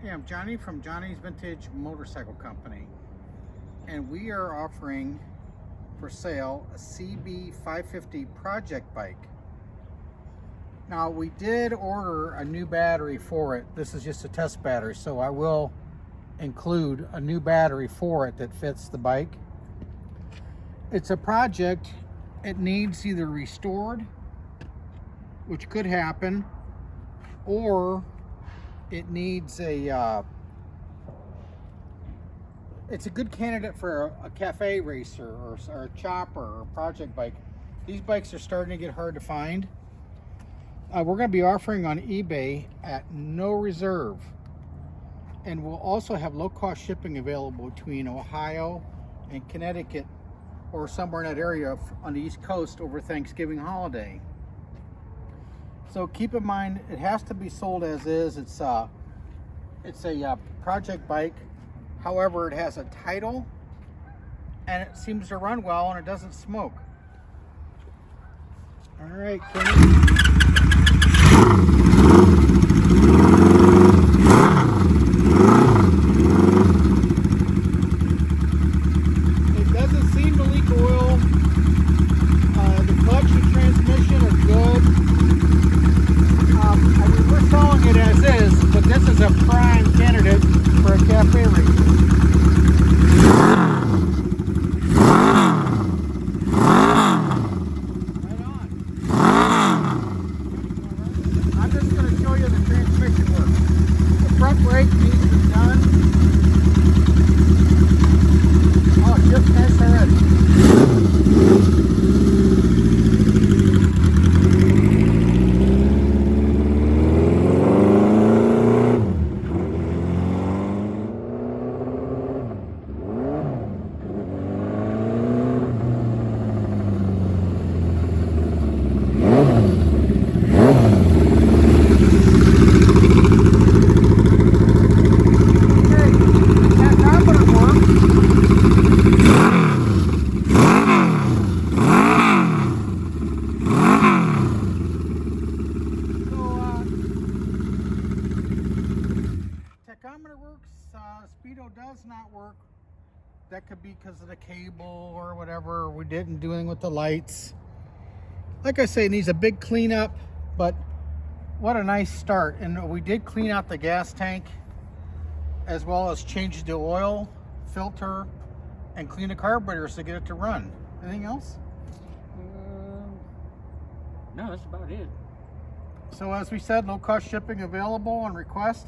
Yeah, I'm Johnny from Johnny's Vintage Motorcycle Company, and we are offering for sale a CB550 project bike. Now, we did order a new battery for it. This is just a test battery, so I will include a new battery for it that fits the bike. It's a project. It needs either restored, which could happen, or it needs it's a good candidate for a cafe racer or a chopper or a project bike. These bikes are starting to get hard to find. We're going to be offering on eBay at no reserve, and we'll also have low-cost shipping available between Ohio and Connecticut, or somewhere in that area on the East Coast over Thanksgiving holiday. So keep in mind, it has to be sold as is. It's a project bike. However, it has a title, and it seems to run well, and it doesn't smoke. All right, Kenny. It doesn't seem to leak oil. The clutch and transmission are good. We're selling it as is, but this is a prime candidate for a cafe race. Right on. I'm just going to show you the transmission work. The front brake needs to be done. Oh, it just nice already. Tachometer works, speedo does not work. That could be because of the cable or whatever. We didn't do anything with the lights. Like I say, it needs a big cleanup, but what a nice start. And we did clean out the gas tank, as well as change the oil filter and clean the carburetors to get it to run. Anything else? No, that's about it. So as we said, low cost shipping available on request.